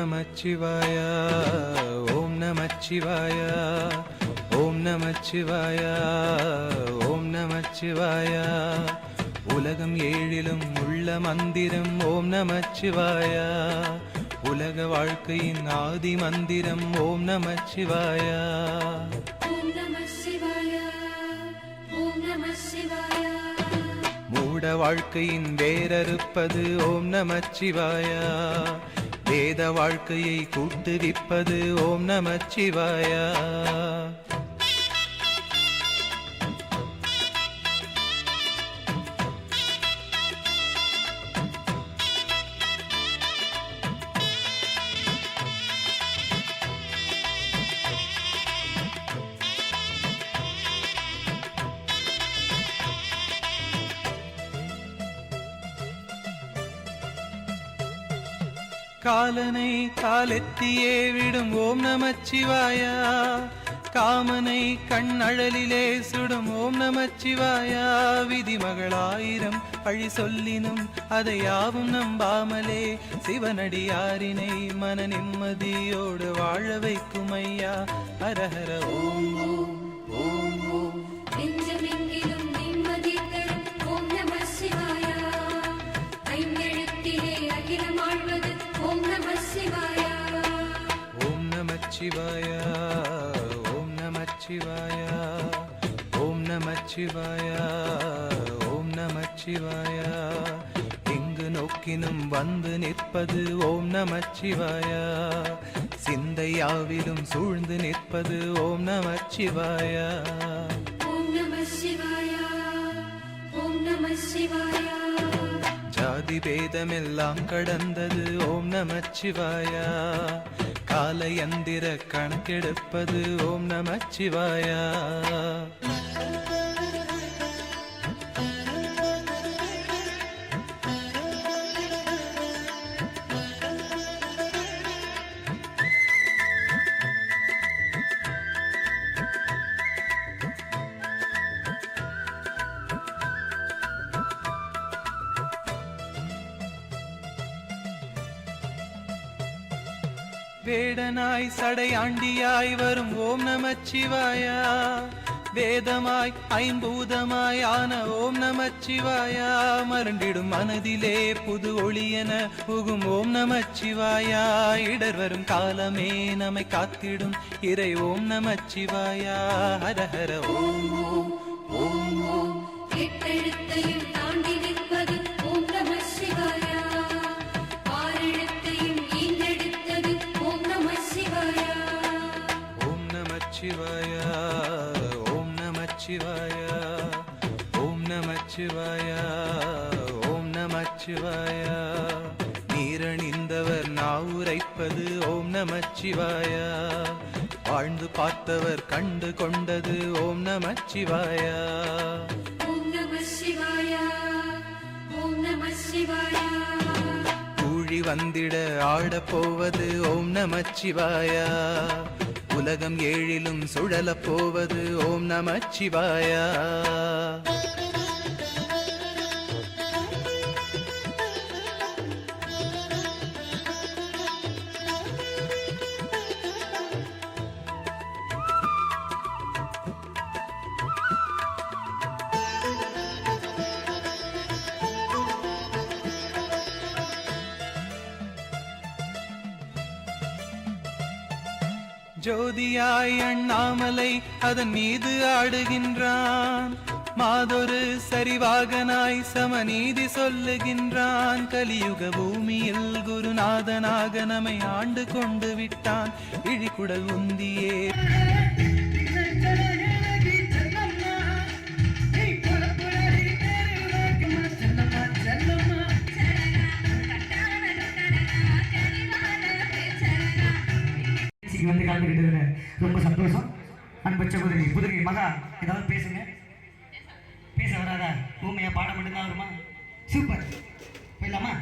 நமச்சிவாய ஓம் நமச்சிவாய ஓம் நமச்சிவாய ஓம் நமச்சிவாய உலகம் ஏழிலும் உள்ள மந்திரம் ஓம் நமச்சிவாய உலக வாழ்க்கையின் ஆதி மந்திரம் ஓம் நமச்சிவாய மூட வாழ்க்கையின் வேரறுப்பது ஓம் நமச்சிவாய வேத வாழ்க்கையை கூட்டுவிப்பது ஓம் நமச்சிவாய காலனை காலெத்தியே விடும் ஓம் நமச்சிவாய காமனை கண்ணழலிலே சுடும் ஓம் நமச்சிவாய விதிமகளாயிரம் பழி சொல்லினும் அதை யாவும் நம்பாமலே சிவனடியாரினை மன நிம்மதியோடு வாழ வைக்கும் ஐயா ஹரஹர ஓம் ஓம் ஓம் ஓம் சிவாய ஓம் நமச்சிவாய ஓம் நமச்சிவாய ஓம் நமச்சிவாய எங்கு நோக்கினும் வந்து நிற்பது ஓம் நமச்சிவாய சிந்தையாவிலும் சூழ்ந்து நிற்பது ஓம் நமச்சிவாய ஓம் நமசிவாய ஓம் நமசிவாய ஜாதி பேதமெல்லாம் கடந்தது ஓம் நமச்சிவாய காலயந்திர கணக்கெடுப்பது ஓம் நமச்சிவாய வேடனாய் சடையாண்டியாய் வரும் ஓம் நமச்சிவாய வேதமாய் ஐம்பூதமாய் ஆன ஓம் நமச்சிவாய மருண்டிடும் மனதிலே புது ஒளியென புகும் ஓம் நமச்சிவாய இடர் வரும் காலமே நம்மை காத்திடும் இறை ஓம் நமச்சிவாய ஹரஹர ஓம் ஓம் ஓம் ஓம் எட்டெழுத்தையும் தாண்டி நிற்பது ஓம் நமசிவாய சிவாய ஓம் நமச்சிவாய ஓம் நமச்சிவாய ஓம் நமச்சிவாய நீரணிந்தவர் நாவுரைப்பது ஓம் நமச்சிவாய வாழ்ந்து பார்த்தவர் கண்டு கொண்டது ஓம் நமச்சிவாய ஓம் நமசிவாய ஓம் நமசிவாய கூழி வந்திட ஆடப் போவது ஓம் நமச்சிவாய உலகம் ஏழிலும் சுழலப் போவது ஓம் நமச்சிவாய ஜோதியாய் அண்ணாமலை அதன் மீது ஆடுகின்றான் மாதொரு சரிவாகனாய் சமநீதி சொல்லுகின்றான் கலியுக பூமியில் குருநாதனாக நம்மை ஆண்டு கொண்டு விட்டான் இழிகுடல் உந்தியே வந்து கலந்துக்கிட்டதுல ரொம்ப சந்தோஷம். அன்பச்ச புதுகை மகா ஏதாவது பேசுங்க. பேச வராதா? ஊமையா பாட மட்டும்தான் வருமா? சூப்பர். போயிடலாமா?